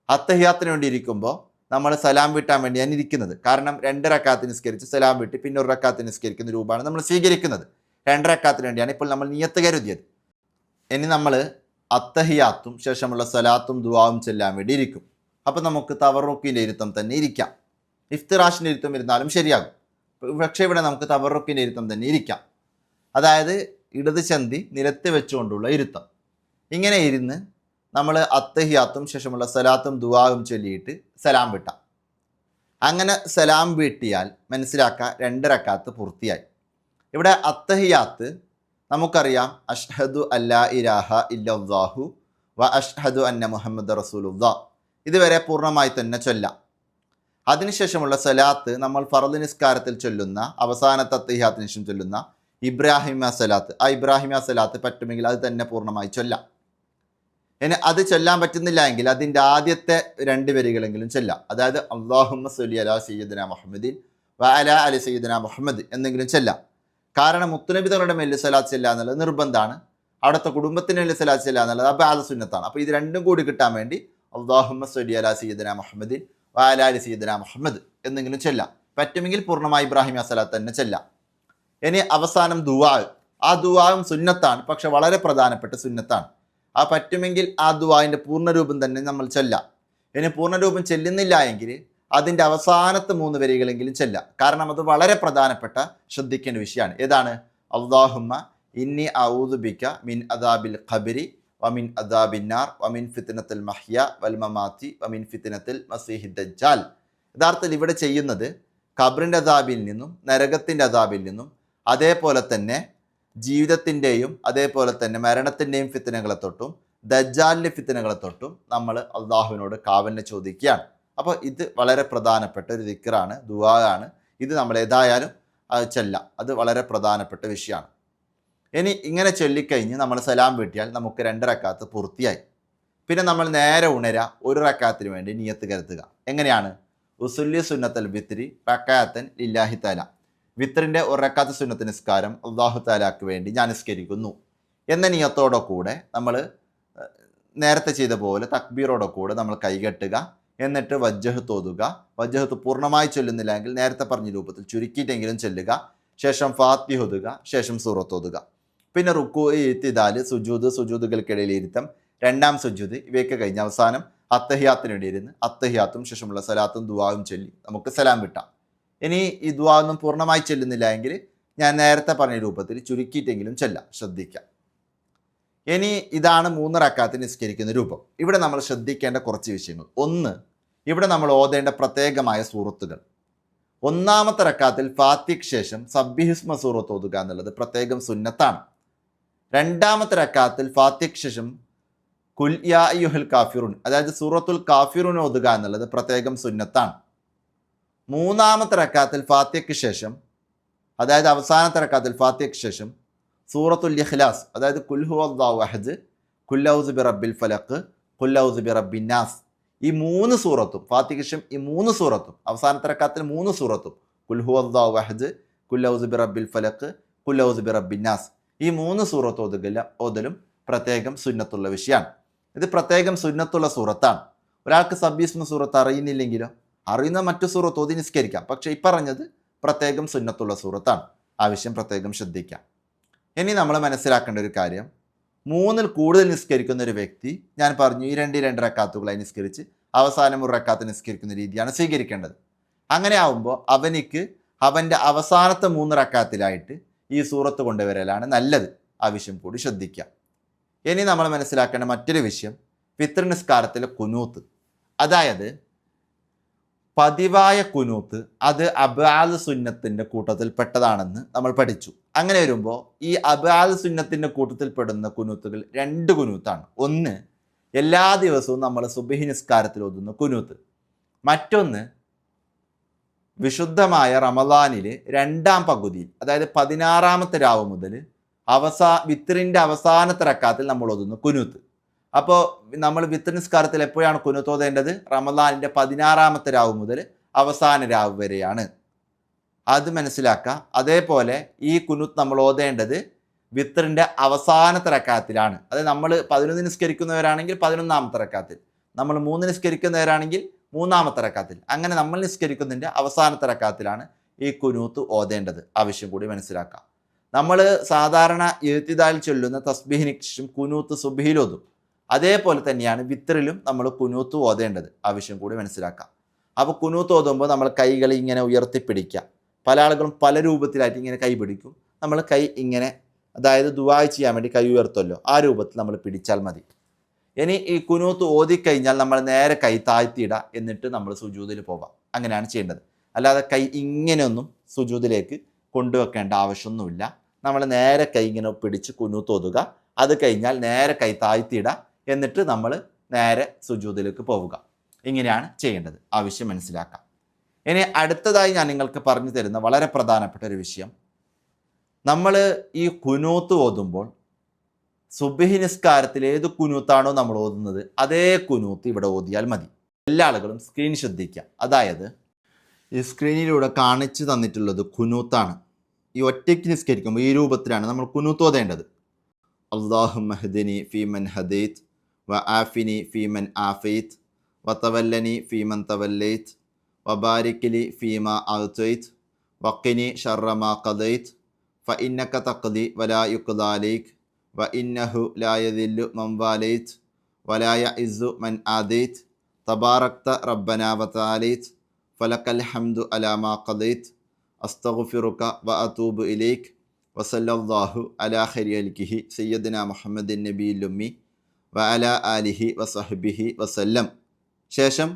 അത്തഹിയാത്തിന് വേണ്ടി ഇരിക്കുമ്പോൾ നമ്മൾ സലാം വീട്ടാൻ വേണ്ടിയാണ് ഇരിക്കുന്നത്. കാരണം 2 റക്കാത്ത് നിസ്കരിച്ച് സലാം വീട്ടി പിന്നെ 1 റക്കാത്ത് നിസ്കരിക്കുന്ന രൂപമാണ് നമ്മൾ സ്വീകരിക്കുന്നത്. 2 റക്കാത്തിന് വേണ്ടിയാണ് ഇപ്പോൾ നമ്മൾ നിയത്ത് കരുതിയത്. ഇനി നമ്മൾ അത്തഹിയാത്തും ശേഷമുള്ള സലാത്തും ദുആവും ചെല്ലാൻ വേണ്ടി ഇരിക്കും. അപ്പോൾ നമുക്ക് തവറുക്കിൻ്റെ ഇരുത്തം തന്നെ ഇരിക്കാം. ഇഫ്തിറാഷിൻ്റെ ഇരുത്തം ഇരുന്നാലും ശരിയാകും. പക്ഷേ ഇവിടെ നമുക്ക് തവറുക്കിൻ്റെ ഇരുത്തം തന്നെ ഇരിക്കാം. അതായത് ഇടത് ചന്തി നിലത്ത് വെച്ചുകൊണ്ടുള്ള ഇരുത്തം. ഇങ്ങനെ ഇരുന്ന് നമ്മൾ അത്തഹിയാത്തും ശേഷമുള്ള സലാത്തും ദുആവും ചൊല്ലിയിട്ട് സലാം വീട്ടാം. അങ്ങനെ സലാം വീട്ടിയാൽ മനസ്സിലാക്കുക 2 റക്കാത്ത് പൂർത്തിയായി. ഇവിടെ അത്തഹിയാത്ത് നമുക്കറിയാം അഷ്ഹദു അല്ലാ ഇലാഹ ഇല്ലല്ലാഹു വ അഷ്ഹദു അന്ന മുഹമ്മദ് റസൂലുള്ളാഹ് ഇതുവരെ പൂർണ്ണമായി തന്നെ ചൊല്ലാം. അതിനുശേഷമുള്ള സലാത്ത് നമ്മൾ ഫർദ് നിസ്കാരത്തിൽ ചൊല്ലുന്ന അവസാനത്തെ അത്തഹിയാത്തിന് ശേഷം ചൊല്ലുന്ന ഇബ്രാഹിമ സലാത്ത്. ആ ഇബ്രാഹിമ സലാത്ത് പറ്റുമെങ്കിൽ അത് തന്നെ പൂർണ്ണമായി ചൊല്ലാം. ഇനി അത് ചൊല്ലാൻ പറ്റുന്നില്ല എങ്കിൽ അതിൻ്റെ ആദ്യത്തെ 2 വരികളെങ്കിലും ചൊല്ലാം. അതായത് അല്ലാഹുമ്മ സ്വല്ലി അലാ സയ്യിദിന മുഹമ്മദിൻ വ അലാ അലി സയ്യിദിന മുഹമ്മദ് എന്നെങ്കിലും ചൊല്ലാം. കാരണം മുത്തുനബി തങ്ങളുടെ മേൽ സലാത്ത് ചെല്ലുക എന്നുള്ളത് നിർബന്ധമാണ്. അവിടുത്തെ കുടുംബത്തിന് മേൽ സലാത്ത് ചെല്ലുക എന്നുള്ളത് അബാദ സുന്നത്താണ്. അപ്പോൾ ഇത് രണ്ടും കൂടി കിട്ടാൻ വേണ്ടി അല്ലാഹുമ്മ സ്വല്ലി അലാ സയ്യിദിന മുഹമ്മദിൻ വ അലാ അലി സയ്യിദിന മുഹമ്മദ് എന്നെങ്കിലും ചൊല്ലാം. പറ്റുമെങ്കിൽ പൂർണ്ണമായി ഇബ്രാഹിമ സലാത്ത് തന്നെ ചൊല്ലാം. ഇനി അവസാനം ദുആ. ആ ദുആവും സുന്നത്താണ്, പക്ഷെ വളരെ പ്രധാനപ്പെട്ട സുന്നത്താണ്. ആ പറ്റുമെങ്കിൽ ആ ദുആന്റെ പൂർണ്ണരൂപം തന്നെ നമ്മൾ ചൊല്ലാം. ഇനി പൂർണ്ണരൂപം ചെല്ലുന്നില്ല എങ്കിൽ അതിൻ്റെ അവസാനത്തെ 3 വരികളെങ്കിലും ചൊല്ലാം. കാരണം അത് വളരെ പ്രധാനപ്പെട്ട ശ്രദ്ധിക്കേണ്ട വിഷയമാണ്. ഏതാണ്? അല്ലാഹുമ്മ ഇന്നി അഊദു ബിക മിൻ അദാബിൽ ഖബരി വമിൻ അദാബിന്നാർ വമിൻ ഫിത്നത്തുൽ മഹ്യ വൽ മമാത്തി വമിൻ ഫിത്നത്തുൽ മസീഹി ദജ്ജാൽ. യഥാർത്ഥത്തിൽ ഇവിടെ ചെയ്യുന്നത് ഖബറിൻ്റെ അദാബിൽ നിന്നും നരകത്തിൻ്റെ അദാബിൽ നിന്നും അതേപോലെ തന്നെ ജീവിതത്തിൻ്റെയും അതേപോലെ തന്നെ മരണത്തിൻ്റെയും ഫിത്തനകളെ തൊട്ടും ദജ്ജാലിൻ്റെ ഫിത്തനകളെ തൊട്ടും നമ്മൾ അള്ളാഹുവിനോട് കാവലിനെ ചോദിക്കുകയാണ്. അപ്പോൾ ഇത് വളരെ പ്രധാനപ്പെട്ട ഒരു ദിക്റാണ്, ദുആ ആണ്. ഇത് നമ്മൾ ഏതായാലും ചൊല്ലാം. അത് വളരെ പ്രധാനപ്പെട്ട വിഷയമാണ്. ഇനി ഇങ്ങനെ ചൊല്ലിക്കഴിഞ്ഞ് നമ്മൾ സലാം വീട്ടിയാൽ നമുക്ക് 2 റക്കാത്ത് പൂർത്തിയായി. പിന്നെ നമ്മൾ നേരെ ഉണരുക, 1 റക്കാത്തിന് വേണ്ടി നിയത്ത് കരുതുക. എങ്ങനെയാണ്? ഉസുല്ലി സുന്നത്തൽ വിത്രി റക്കാത്തൻ ലില്ലാഹി താല. വിത്രിൻ്റെ ഒരു റക്കാത്ത് സുന്നത്ത് നിസ്കാരം അള്ളാഹു താലാക്ക് വേണ്ടി ഞാൻ നിസ്കരിക്കുന്നു എന്ന നിയത്തോടെ കൂടെ നമ്മൾ നേരത്തെ ചെയ്ത പോലെ തക്ബീറോടെ കൂടെ നമ്മൾ കൈകെട്ടുക. എന്നിട്ട് വജ്ജഹത്ത് ഓതുക. വജ്ജഹത്ത് പൂർണ്ണമായി ചൊല്ലുന്നില്ലെങ്കിൽ നേരത്തെ പറഞ്ഞ രൂപത്തിൽ ചുരുക്കിയിട്ടെങ്കിലും ചൊല്ലുക. ശേഷം ഫാത്തിഹ ഓതുക. ശേഷം സൂറത്ത് ഓതുക. പിന്നെ റുക്കൂ, ഇത്തിദാല്, സുജൂദുകൾക്കിടയിൽ ഇരുത്തം, രണ്ടാം സുജൂദ്, ഇവയൊക്കെ കഴിഞ്ഞ് അവസാനം അത്തഹിയാത്തിനിടയിരുന്ന് അത്തഹിയാത്തും ശേഷമുള്ള സലാത്തും ദുആവും ചൊല്ലി നമുക്ക് സലാം വിട്ടാം. ഇനി ഈ ദുആ ഒന്നും പൂർണ്ണമായി ചെല്ലുന്നില്ല എങ്കിൽ ഞാൻ നേരത്തെ പറഞ്ഞ രൂപത്തിൽ ചുരുക്കിയിട്ടെങ്കിലും ചെല്ലാം. ശ്രദ്ധിക്കാം. ഇനി ഇതാണ് 3 റക്അത്ത് നിസ്കരിക്കുന്ന രൂപം. ഇവിടെ നമ്മൾ ശ്രദ്ധിക്കേണ്ട കുറച്ച് വിഷയങ്ങൾ. ഒന്ന്, ഇവിടെ നമ്മൾ ഓതേണ്ട പ്രത്യേകമായ സൂറത്തുകൾ. ഒന്നാമത്തെ റക്അത്തിൽ ഫാത്തിഹയ്ക്ക് ശേഷം സബ്ബിഹിസ്മ സൂറത്ത് ഓതുക എന്നുള്ളത് പ്രത്യേകം സുന്നത്താണ്. രണ്ടാമത്തെ റക്അത്തിൽ ഫാത്തിഹയ്ക്ക് ശേഷം കുൽ യാ അയ്യുഹൽ കാഫിറൂൻ, അതായത് സൂറത്തുൽ കാഫിറൂൻ ഓതുക എന്നുള്ളത് പ്രത്യേകം സുന്നത്താണ്. മൂന്നാമത്തെ റക്അത്തിൽ ഫാത്തിഹയ്ക്ക് ശേഷം, അതായത് അവസാനത്തെ റക്അത്തിൽ ഫാത്തിഹയ്ക്ക് ശേഷം സൂറത്തുൽ ഇഖ്ലാസ്, അതായത് കുൽ ഹുവല്ലാഹു അഹദ്, കുൽ ഔസു ബിറബ്ബിൽ ഫലഖ്, കുൽ ഔസു ബിറബ്ബിൻ നാസ്, ഈ 3 സൂറത്തും ഫാത്തിഹയ്ക്ക് ശേഷം ഈ 3 സൂറത്തും അവസാനത്തെ റക്അത്തിൽ 3 സൂറത്തും കുൽ ഹുവല്ലാഹു അഹദ്, കുൽ ഔസു ബിറബ്ബിൽ ഫലഖ്, കുൽ ഔസു ബിറബ്ബിൻ നാസ്, ഈ 3 സൂറത്ത് ഓതലും പ്രത്യേകം സുന്നത്തുള്ള വിഷയമാണ്. ഇത് പ്രത്യേകം സുന്നത്തുള്ള സൂറത്താണ്. ഒരാൾക്ക് സബ്ബിഹിസ്മ സൂറത്ത് അറിയുന്നില്ലെങ്കിലോ, അറിയുന്ന മറ്റു സൂറത്ത് ഓതി നിസ്കരിക്കാം. പക്ഷേ ഈ പറഞ്ഞത് പ്രത്യേകം സുന്നത്തുള്ള സൂറത്താണ്. ആവശ്യം പ്രത്യേകം ശ്രദ്ധിക്കാം. ഇനി നമ്മൾ മനസ്സിലാക്കേണ്ട ഒരു കാര്യം, 3ൽ കൂടുതൽ നിസ്കരിക്കുന്ന ഒരു വ്യക്തി, ഞാൻ പറഞ്ഞു ഈ 2 റക്അത്തുകളായി നിസ്കരിച്ച് അവസാനം ഒരു റക്അത്ത് നിസ്കരിക്കുന്ന രീതിയാണ് സ്വീകരിക്കേണ്ടത്. അങ്ങനെ ആവുമ്പോൾ അവനിക്ക് അവൻ്റെ അവസാനത്തെ 3 റക്അത്തിലായിട്ട് ഈ സൂറത്ത് കൊണ്ടുവരലാണ് നല്ലത്. ആവശ്യം കൂടി ശ്രദ്ധിക്കാം. ഇനി നമ്മൾ മനസ്സിലാക്കേണ്ട മറ്റൊരു വിഷയം, ഫിത്ർ നിസ്കാരത്തിലെ കുനൂത്ത്, അതായത് പതിവായ കുനൂത്ത്, അത് അബ്ആദ് സുന്നത്തിൻ്റെ കൂട്ടത്തിൽ പെട്ടതാണെന്ന് നമ്മൾ പഠിച്ചു. അങ്ങനെ വരുമ്പോൾ ഈ അബ്ആദ് സുന്നത്തിൻ്റെ കൂട്ടത്തിൽ പെടുന്ന കുനൂത്തുകൾ 2 കുനൂത്താണ്. ഒന്ന്, എല്ലാ ദിവസവും നമ്മൾ സുബ്ഹി നിസ്കാരത്തിൽ ഓതുന്ന കുനൂത്ത്. മറ്റൊന്ന്, വിശുദ്ധമായ റമദാനിൽ 2ാം പകുതിയിൽ, അതായത് 16ാമത്തെ രാവ് മുതൽ വിത്രിൻ്റെ അവസാനത്തെ റക്അത്തിൽ നമ്മൾ ഓതുന്ന കുനൂത്ത്. അപ്പോൾ നമ്മൾ വിത്ർ നിസ്കാരത്തിൽ എപ്പോഴാണ് കുനൂത്ത് ഓതേണ്ടത്? റമദാനിൻ്റെ 16ാമത്തെ രാവ് മുതൽ അവസാന രാവ് വരെയാണ്. അത് മനസ്സിലാക്കുക. അതേപോലെ ഈ കുനൂത്ത് നമ്മൾ ഓതേണ്ടത് വിത്രിൻ്റെ അവസാനത്തെ റക്അത്തിലാണ്. അത് നമ്മൾ 11 നിസ്കരിക്കുന്നവരാണെങ്കിൽ 11ാമത്തെ റക്അത്തിൽ, നമ്മൾ 3 നിസ്കരിക്കുന്നവരാണെങ്കിൽ 3ാമത്തെ റക്അത്തിൽ, അങ്ങനെ നമ്മൾ നിസ്കരിക്കുന്നതിൻ്റെ അവസാനത്തെ റക്അത്തിലാണ് ഈ കുനൂത്ത് ഓതേണ്ടത്. ആവശ്യം കൂടി മനസ്സിലാക്കാം. നമ്മൾ സാധാരണ ഇഅ്തിദാൽ ചൊല്ലുന്ന തസ്ബീഹിന് ശേഷം കുനൂത്ത് സുബ്ഹിയിൽ ഓതും. അതേപോലെ തന്നെയാണ് വിത്രിലും നമ്മൾ കുനൂത്ത് ഓതേണ്ടത്. ആവശ്യം കൂടി മനസ്സിലാക്കാം. അപ്പോൾ കുനൂത്ത് ഓതുമ്പോൾ നമ്മൾ കൈകൾ ഇങ്ങനെ ഉയർത്തിപ്പിടിക്കുക. പല ആളുകളും പല രൂപത്തിലായിട്ട് ഇങ്ങനെ കൈ പിടിക്കും. നമ്മൾ കൈ ഇങ്ങനെ, അതായത് ദുആ ചെയ്യാൻ വേണ്ടി കൈ ഉയർത്തുമല്ലോ, ആ രൂപത്തിൽ നമ്മൾ പിടിച്ചാൽ മതി. ഇനി ഈ കുനൂത്ത് ഓതിക്കഴിഞ്ഞാൽ നമ്മൾ നേരെ കൈ താഴ്ത്തിയിടുക, എന്നിട്ട് നമ്മൾ സുജൂദിൽ പോവാം. അങ്ങനെയാണ് ചെയ്യേണ്ടത്. അല്ലാതെ കൈ ഇങ്ങനെയൊന്നും സുജൂദിലേക്ക് കൊണ്ടുവെക്കേണ്ട ആവശ്യമൊന്നുമില്ല. നമ്മൾ നേരെ കൈ ഇങ്ങനെ പിടിച്ച് കുനൂത്ത് ഓതുക. അത് കഴിഞ്ഞാൽ നേരെ കൈ താഴ്ത്തിയിടുക, എന്നിട്ട് നമ്മൾ നേരെ സുജൂദിലേക്ക് പോവുക. ഇങ്ങനെയാണ് ചെയ്യേണ്ടത്. ആവശ്യം മനസ്സിലാക്കാം. ഇനി അടുത്തതായി ഞാൻ നിങ്ങൾക്ക് പറഞ്ഞു തരുന്ന വളരെ പ്രധാനപ്പെട്ട ഒരു വിഷയം, നമ്മൾ ഈ കുനൂത്ത് ഓതുമ്പോൾ സുബ്ഹി നിസ്കാരത്തിൽ ഏത് കുനൂത്താണോ നമ്മൾ ഓതുന്നത് അതേ കുനൂത്ത് ഇവിടെ ഓതിയാൽ മതി. എല്ലാ ആളുകളും സ്ക്രീൻ ശ്രദ്ധിക്കുക. അതായത് ഈ സ്ക്രീനിലൂടെ കാണിച്ചു തന്നിട്ടുള്ളത് കുനൂത്താണ്. ഈ ഒറ്റയ്ക്ക് നിസ്കരിക്കുമ്പോൾ ഈ രൂപത്തിലാണ് നമ്മൾ കുനൂത്ത് ഓതേണ്ടത്. അല്ലാഹുമ്മ ഹ്ദിനി ഫീമൻ ഹദൈത് വആഫിനി ഫീമൻ ആഫൈത് വതവല്ലനി ഫീമൻ തവല്ലൈത് വബാരിക് ലി ഫീമാ അഅ്തൈത് വഖിനി ശർറ മാ ഖദൈത് ഫഇന്നക തഖ്ദി വലാ യുഖ്ദാ അലൈക് വഇന്നഹു ലാ യദില്ലു മൻ വാലൈത് വലാ യഇസ്സു മൻ ആദൈത് തബാറക്ത റബ്ബനാ വതആലൈത് ഫലക്കൽ ഹംദു അലാ മാ ഖദൈത് അസ്തഗ്ഫിറുക വഅതൂബു ഇലൈക് വസല്ലല്ലാഹു അലാ ഖൈരിൽകിഹി സയ്യിദനാ മുഹമ്മദിൻ നബിയിൽ ഉമ്മി വഅലാ ആലിഹി വസഹ്ബിഹി വസല്ലം. ശേഷം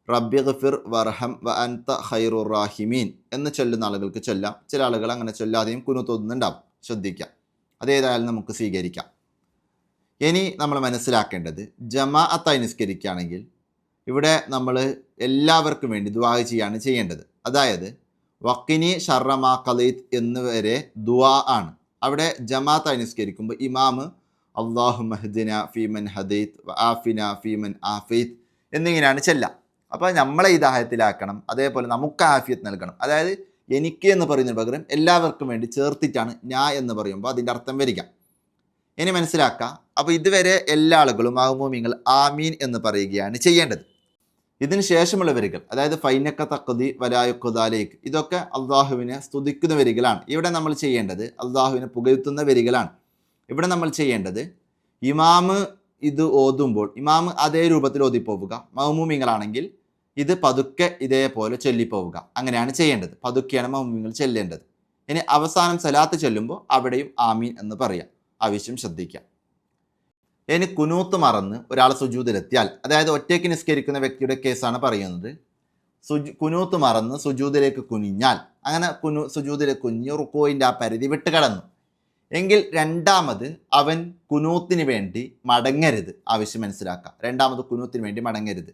റബ്ബി ഗഫിർ വർഹം വ അൻത ഖൈറുർ റാഹിമീൻ എന്ന് ചൊല്ലുന്ന ആളുകൾക്ക് ചൊല്ലാം. ചില ആളുകൾ അങ്ങനെ ചൊല്ലാതെയും കുനൂത്ത് ഓതുന്നുണ്ടാവും. ശ്രദ്ധിക്കാം. അതേതായാലും നമുക്ക് സ്വീകരിക്കാം. ഇനി നമ്മൾ മനസ്സിലാക്കേണ്ടത്, ജമാഅത്തായി നിസ്കരിക്കുകയാണെങ്കിൽ ഇവിടെ നമ്മൾ എല്ലാവർക്കും വേണ്ടി ദുആ ചെയ്യാണ് ചെയ്യേണ്ടത്. അതായത് വഖിനി ശർറ മാ ഖദൈത് എന്നുവരെ ദുആ ആണ്. അവിടെ ജമാഅത്തായി നിസ്കരിക്കുമ്പോൾ ഇമാമ് അല്ലാഹുമ്മ ഹ്ദിനാ ഫീമൻ ഹദൈത് വആഫിനാ ഫീമൻ ആഫൈത് എന്നിങ്ങനെയാണ് ചെല്ലാം. അപ്പോൾ നമ്മളെ ഹിദായത്തിലാക്കണം, അതേപോലെ നമുക്ക് ആഫിയത്ത് നൽകണം. അതായത് എനിക്ക് എന്ന് പറയുന്നതിന് പകരം എല്ലാവർക്കും വേണ്ടി ചേർത്തിട്ടാണ് ഞാൻ എന്ന് പറയുമ്പോൾ അതിൻ്റെ അർത്ഥം വരിക. ഇനി മനസ്സിലാക്കുക. അപ്പോൾ ഇതുവരെ എല്ലാ ആളുകളും മഅ്മൂമീങ്ങൾ ആമീൻ എന്ന് പറയുകയാണ് ചെയ്യേണ്ടത്. ഇതിന് ശേഷമുള്ള വരികൾ, അതായത് ഫൈനക്ക തഖ്ദി വലായുഖ്ദാലേക്ക്, ഇതൊക്കെ അള്ളാഹുവിനെ സ്തുതിക്കുന്ന വരികളാണ്. ഇവിടെ നമ്മൾ ചെയ്യേണ്ടത് അള്ളാഹുവിനെ പുകഴ്ത്തുന്ന വരികളാണ്. ഇവിടെ നമ്മൾ ചെയ്യേണ്ടത് ഇമാമ് ഇത് ഓതുമ്പോൾ ഇമാമ് അതേ രൂപത്തിൽ ഓതിപ്പോവുക, മഅ്മൂമീങ്ങളാണെങ്കിൽ ഇത് പതുക്കെ ഇതേപോലെ ചൊല്ലിപ്പോവുക. അങ്ങനെയാണ് ചെയ്യേണ്ടത്. പതുക്കെയാണ് മഅ്മൂമീങ്ങൾ ചെല്ലേണ്ടത്. ഇനി അവസാനം സലാത്ത് ചൊല്ലുമ്പോൾ അവിടെയും ആമീൻ എന്ന് പറയാം. ആവശ്യം ശ്രദ്ധിക്കാം. ഇനി കുനൂത്ത് മറന്ന് ഒരാൾ സുജൂദിലെത്തിയാൽ, അതായത് ഒറ്റയ്ക്ക് നിസ്കരിക്കുന്ന വ്യക്തിയുടെ കേസാണ് പറയുന്നത്. കുനൂത്ത് മറന്ന് സുജൂദിലേക്ക് കുനിഞ്ഞാൽ, അങ്ങനെ സുജൂദിലേക്ക് കുനിഞ്ഞ് റുക്കോയിൻ്റെ ആ പരിധി വിട്ട് കടന്നു എങ്കിൽ രണ്ടാമത് അവൻ കുനൂത്തിന് വേണ്ടി മടങ്ങരുത്. ആവശ്യം മനസ്സിലാക്കാം. രണ്ടാമത് കുനൂത്തിന് വേണ്ടി മടങ്ങരുത്.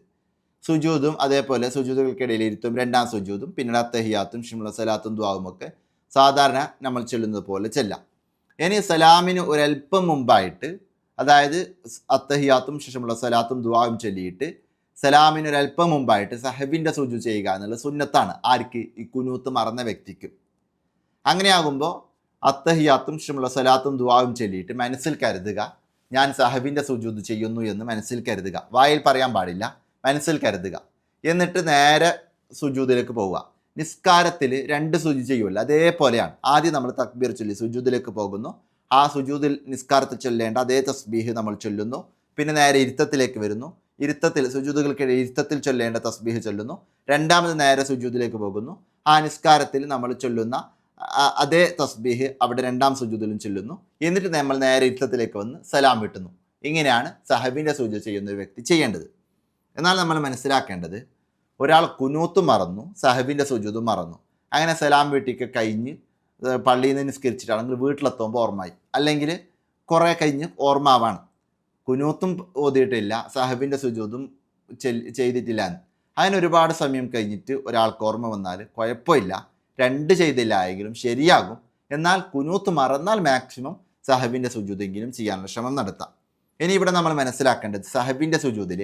സുജൂദും അതേപോലെ സുജൂദുകൾക്കിടയിൽ ഇരുത്തും, രണ്ടാം സുജൂദും പിന്നീട് അത്തഹിയാത്തും ഷിംല സലാത്തും ദുആവും ഒക്കെ സാധാരണ നമ്മൾ ചൊല്ലുന്നത് പോലെ ചെല്ലാം. ഇനി സലാമിന് ഒരല്പം മുമ്പായിട്ട്, അതായത് അത്തഹിയാത്തും ഷിംല സലാത്തും ദുആവും ചൊല്ലിയിട്ട് സലാമിന് ഒരല്പം മുമ്പായിട്ട് സഹബിൻ്റെ സുജൂദ് ചെയ്യുക എന്നുള്ള സുന്നത്താണ്. ആർക്ക്? ഈ കുനൂത്ത് മറന്ന വ്യക്തിക്ക്. അങ്ങനെയാകുമ്പോൾ അത്തഹിയാത്തും ഷിംല സലാത്തും ദുആവും ചൊല്ലിയിട്ട് മനസ്സിൽ കരുതുക, ഞാൻ സഹബിൻ്റെ സുജൂദ് ചെയ്യുന്നു എന്ന് മനസ്സിൽ കരുതുക. വായിൽ പറയാൻ പാടില്ല, മനസ്സിൽ കരുതുക. എന്നിട്ട് നേരെ സുജൂദിലേക്ക് പോവുക. നിസ്കാരത്തിൽ 2 സുജൂദ് ചെയ്യുമല്ലോ, അതേപോലെയാണ്. ആദ്യം നമ്മൾ തക്ബീർ ചൊല്ലി സുജൂദിലേക്ക് പോകുന്നു. ആ സുജൂദിൽ നിസ്കാരത്തിൽ ചൊല്ലേണ്ട അതേ തസ്ബീഹ് നമ്മൾ ചൊല്ലുന്നു. പിന്നെ നേരെ ഇരുത്തത്തിലേക്ക് വരുന്നു. ഇരുത്തത്തിൽ സുജൂദുകൾക്കിടയിൽ ഇരുത്തത്തിൽ ചൊല്ലേണ്ട തസ്ബീഹ് ചൊല്ലുന്നു. രണ്ടാമത് നേരെ സുജൂദിലേക്ക് പോകുന്നു. ആ നിസ്കാരത്തിൽ നമ്മൾ ചൊല്ലുന്ന അതേ തസ്ബീഹ് അവിടെ രണ്ടാം സുജൂദിലും ചൊല്ലുന്നു. എന്നിട്ട് നമ്മൾ നേരെ ഇരുത്തത്തിലേക്ക് വന്ന് സലാം വീട്ടുന്നു. ഇങ്ങനെയാണ് സഹബിൻ്റെ സുജൂദ് ചെയ്യുന്ന ഒരു വ്യക്തി ചെയ്യേണ്ടത്. എന്നാൽ നമ്മൾ മനസ്സിലാക്കേണ്ടത്, ഒരാൾ കുനൂത്ത് മറന്നു, സഹബിൻ്റെ സുജൂദും മറന്നു, അങ്ങനെ സലാം വീട്ടിക്ക് കഴിഞ്ഞ് പള്ളിയിൽ നിന്ന് നിസ്കരിച്ചിട്ടാണെങ്കിൽ വീട്ടിലെത്തുമ്പോൾ ഓർമ്മയായി, അല്ലെങ്കിൽ കുറേ കഴിഞ്ഞ് ഓർമ്മ ആവാണ്, കുനൂത്തും ഓതിയിട്ടില്ല, സഹബിൻ്റെ സുജൂദും ചെയ്തിട്ടില്ല എന്ന്. അങ്ങനെ ഒരുപാട് സമയം കഴിഞ്ഞിട്ട് ഒരാൾക്ക് ഓർമ്മ വന്നാൽ കുഴപ്പമില്ല, 2 ചെയ്തില്ല എങ്കിലും ശരിയാകും. എന്നാൽ കുനൂത്ത് മറന്നാൽ മാക്സിമം സഹബിൻ്റെ സുജൂദെങ്കിലും ചെയ്യാനുള്ള ശ്രമം നടത്താം. ഇനി ഇവിടെ നമ്മൾ മനസ്സിലാക്കേണ്ടത്, സഹബിൻ്റെ സുജൂദിൽ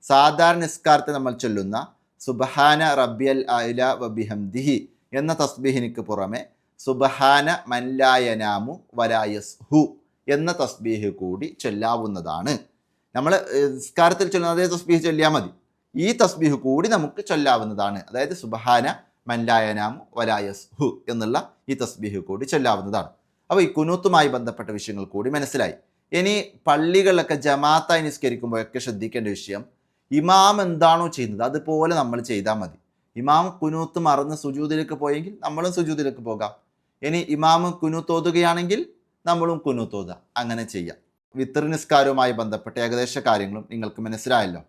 സാധാരണ നിസ്കാരത്തെ നമ്മൾ ചൊല്ലുന്ന സുബ്ഹാന റബ്ബിയൽ അഅ്ല വബിഹംദിഹി എന്ന തസ്ബീഹിനിക്ക് പുറമെ സുബ്ഹാന മൻ ലാ യനാമു വലാ യസ്ഹു എന്ന തസ്ബീഹ് കൂടി ചൊല്ലാവുന്നതാണ്. നമ്മൾ നിസ്കാരത്തിൽ ചൊല്ലുന്ന അതേ തസ്ബീഹ് ചൊല്ലിയാൽ മതി. ഈ തസ്ബീഹ് കൂടി നമുക്ക് ചൊല്ലാവുന്നതാണ്. അതായത് സുബ്ഹാന മൻ ലാ യനാമു വലാ യസ്ഹു എന്നുള്ള ഈ തസ്ബീഹ് കൂടി ചൊല്ലാവുന്നതാണ്. അപ്പോൾ ഈ കുനൂത്തുമായി ബന്ധപ്പെട്ട വിഷയങ്ങൾ കൂടി മനസ്സിലായി. ഇനി പള്ളികളിലൊക്കെ ജമാഅത്തായി നിസ്കരിക്കുമ്പോഴൊക്കെ ശ്രദ്ധിക്കേണ്ട വിഷയം, ഇമാം എന്താണോ ചെയ്യുന്നത് അതുപോലെ നമ്മൾ ചെയ്താൽ മതി. ഇമാം കുനൂത്ത് മറന്ന് സുജൂദിലേക്ക് പോയെങ്കിൽ നമ്മളും സുജൂദിലേക്ക് പോകാം. ഇനി ഇമാം കുനൂത്ത് ഓതുകയാണെങ്കിൽ നമ്മളും കുനൂത്ത് ഓതുക. അങ്ങനെ ചെയ്യാം. വിത്ർ നിസ്കാരവുമായി ബന്ധപ്പെട്ട ഏകദേശ കാര്യങ്ങളും നിങ്ങൾക്ക് മനസ്സിലായല്ലോ.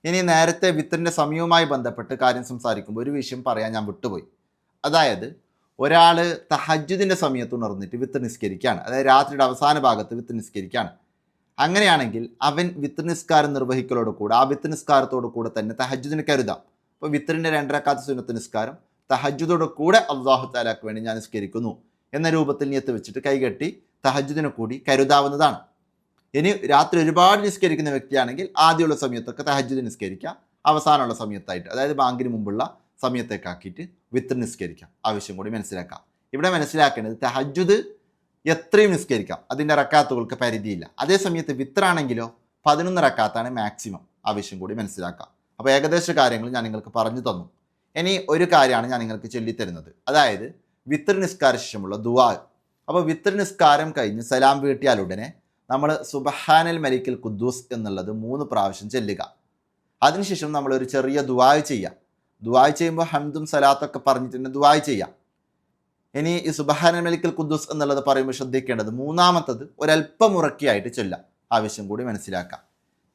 ഇനി നേരത്തെ വിത്രിൻ്റെ സമയവുമായി ബന്ധപ്പെട്ട് കാര്യം സംസാരിക്കുമ്പോൾ ഒരു വിഷയം പറയാൻ ഞാൻ വിട്ടുപോയി. അതായത് ഒരാൾ തഹജ്ജുദിൻ്റെ സമയത്ത് ഉണർന്നിട്ട് വിത്ർ നിസ്കരിക്കുകയാണ്, അതായത് രാത്രിയുടെ അവസാന ഭാഗത്ത് വിത്ർ നിസ്കരിക്കുകയാണ്. അങ്ങനെയാണെങ്കിൽ അവൻ വിത്ർ നിസ്കാരം നിർവഹിക്കലോട് കൂടെ ആ വിത്ർ നിസ്കാരത്തോടു കൂടെ തന്നെ തഹജ്ജുദിന് കരുതാം. അപ്പോൾ വിത്രിൻ്റെ 2 റക്അത്ത് സുന്നത്ത് നിസ്കാരം തഹജ്ജുദോട് കൂടെ അല്ലാഹു തആലക്ക് വേണ്ടി ഞാൻ നിസ്കരിക്കുന്നു എന്ന രൂപത്തിൽ നിയത്ത് വെച്ചിട്ട് കൈകെട്ടി തഹജ്ജുദിനെ കൂടി കരുതാവുന്നതാണ്. ഇനി രാത്രി ഒരുപാട് നിസ്കരിക്കുന്ന വ്യക്തിയാണെങ്കിൽ ആദ്യമുള്ള സമയത്തൊക്കെ തഹജ്ജുദ് നിസ്കരിക്കാം, അവസാനമുള്ള സമയത്തായിട്ട് അതായത് ബാങ്കിന് മുമ്പുള്ള സമയത്തേക്കാക്കിയിട്ട് വിത്ർ നിസ്കരിക്കാം. ആവശ്യം കൂടി മനസ്സിലാക്കാം. ഇവിടെ മനസ്സിലാക്കേണ്ടത്, തഹജ്ജുദ് എത്രയും നിസ്കരിക്കാം, അതിൻ്റെ റക്കാത്തുകൾക്ക് പരിധിയില്ല. അതേ സമയത്ത് വിത്രാണെങ്കിലോ 11 റക്കാത്താണ് മാക്സിമം. ആവശ്യം കൂടി മനസ്സിലാക്കാം. അപ്പോൾ ഏകദേശ കാര്യങ്ങൾ ഞാൻ നിങ്ങൾക്ക് പറഞ്ഞു തന്നു. ഇനി ഒരു കാര്യമാണ് ഞാൻ നിങ്ങൾക്ക് ചൊല്ലിത്തരുന്നത്, അതായത് വിത്ർ നിസ്കാര ശേഷമുള്ള ദുആ. അപ്പോൾ വിത്ർ നിസ്കാരം കഴിഞ്ഞ് സലാം വീട്ടിയാലുടനെ നമ്മൾ സുബ്ഹാനൽ മലിക്കുൽ ഖുദ്ദൂസ് എന്നുള്ളത് 3 പ്രാവശ്യം ചൊല്ലുക. അതിനുശേഷം നമ്മളൊരു ചെറിയ ദുആ ചെയ്യാം. ദുആ ചെയ്യുമ്പോൾ ഹംദും സലാത്തൊക്കെ പറഞ്ഞിട്ട് തന്നെ ദുആ ചെയ്യാം. ഇനി ഈ സുബ്ഹാനൽ മലിക്കുൽ ഖുദ്ദൂസ് എന്നുള്ളത് പറയുമ്പോൾ ശ്രദ്ധിക്കേണ്ടത്, മൂന്നാമത്തത് ഒരല്പം ഉറക്കിയായിട്ട് ചൊല്ലാം. ആവശ്യം കൂടി മനസ്സിലാക്കാം.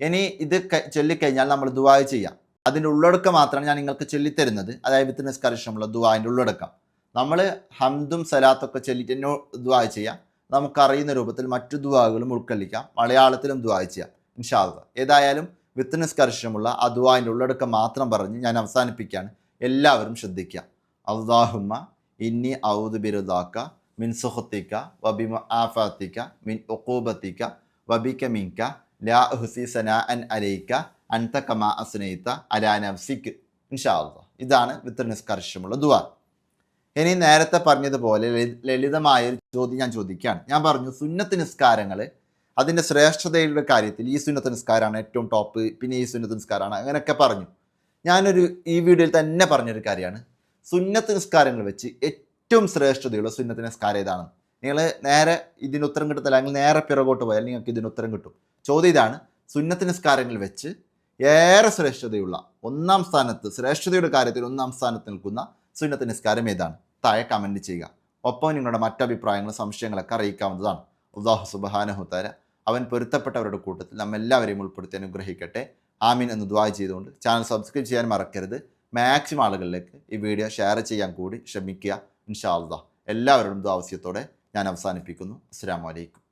ഇനി ഇത് ചൊല്ലിക്കഴിഞ്ഞാൽ നമ്മൾ ദുആ ചെയ്യാം. അതിൻ്റെ ഉള്ളടക്കം മാത്രമാണ് ഞാൻ നിങ്ങൾക്ക് ചൊല്ലിത്തരുന്നത്. അതായത് വിത്ർ നിസ്കാര ശേഷമുള്ള ദുആൻ്റെ ഉള്ളടക്കം നമ്മൾ ഹംദും സലാത്തൊക്കെ ചൊല്ലിട്ട് തന്നെ ദുആ ചെയ്യാം. നമുക്കറിയുന്ന രൂപത്തിൽ മറ്റു ദുആകളും ഉൾക്കൊള്ളിക്കാം. മലയാളത്തിലും ദുആ ചെയ്യാം ഇൻഷാ അല്ലാഹ്. ഏതായാലും വിത്ർ നിസ്കാര ശേഷമുള്ള ആ ദുആൻ്റെ ഉള്ളടക്കം മാത്രം പറഞ്ഞ് ഞാൻ അവസാനിപ്പിക്കുകയാണ്. എല്ലാവരും ശ്രദ്ധിക്കുക. അല്ലാഹുമ്മ ഇന്നി ഔദു ബിറുദാക മിൻ സുഖത്തിക വബിമ ആഫാത്തിക മിൻ ഉഖൂബത്തിക വബിക മിൻക ലാ ഉഹ്സി സനാഅൻ അലൈക അൻത കമാ അസ്നൈത അലാ നഫ്സിക്. ഇൻഷാ അല്ലാഹ്. ഇതാണ് വിത്തർ നിസ്കാര ശേഷമുള്ള ദുആ. ഇനി നേരത്തെ പറഞ്ഞതുപോലെ ലളിതമായ ഒരു ചോദ്യം ഞാൻ ചോദിക്കുകയാണ്. ഞാൻ പറഞ്ഞു സുന്നത്ത് നിസ്കാരങ്ങൾ അതിൻ്റെ ശ്രേഷ്ഠതയുടെ കാര്യത്തിൽ ഈ സുന്നത്ത് നിസ്കാരമാണ് ഏറ്റവും ടോപ്പ്, പിന്നെ ഈ സുന്നത്ത് നിസ്കാരമാണ്, അങ്ങനെയൊക്കെ പറഞ്ഞു. ഞാനൊരു ഈ വീഡിയോയിൽ തന്നെ പറഞ്ഞൊരു കാര്യമാണ്, സുന്നത്ത് നിസ്കാരങ്ങൾ വെച്ച് ഏറ്റവും ശ്രേഷ്ഠതയുള്ള സുന്നത്ത് നിസ്കാരം ഏതാണ്? നിങ്ങൾ നേരെ ഇതിന് ഉത്തരം കിട്ടത്തില്ല, അല്ലെങ്കിൽ നേരെ പിറകോട്ട് പോയാൽ നിങ്ങൾക്ക് ഇതിന് ഉത്തരം കിട്ടും. ചോദ്യം ഇതാണ്, സുന്നത്ത് നിസ്കാരങ്ങൾ വെച്ച് ഏറെ ശ്രേഷ്ഠതയുള്ള ഒന്നാം സ്ഥാനത്ത്, ശ്രേഷ്ഠതയുടെ കാര്യത്തിൽ ഒന്നാം സ്ഥാനത്ത് നിൽക്കുന്ന സുന്നത്ത് നിസ്കാരം ഏതാണ്? താഴെ കമൻറ്റ് ചെയ്യുക. ഒപ്പം നിങ്ങളുടെ മറ്റഭിപ്രായങ്ങളും സംശയങ്ങളൊക്കെ അറിയിക്കാവുന്നതാണ്. അല്ലാഹു സുബ്ഹാനഹു തആല അവൻ പൊരുത്തപ്പെട്ടവരുടെ കൂട്ടത്തിൽ നമ്മെല്ലാവരെയും ഉൾപ്പെടുത്തി അനുഗ്രഹിക്കട്ടെ. ആമീൻ എന്ന് ദുആ ചെയ്തുകൊണ്ട് ചാനൽ സബ്സ്ക്രൈബ് ചെയ്യാൻ മറക്കരുത്. മാക്സിമം ആളുകളിലേക്ക് ഈ വീഡിയോ ഷെയർ ചെയ്യാൻ കൂടി ശ്രമിക്കുക. ഇൻഷാ അല്ലാഹ്. എല്ലാവരോടും ദുആ വസിയത്തോടെ ഞാൻ അവസാനിപ്പിക്കുന്നു. അസ്സലാമു അലൈക്കും.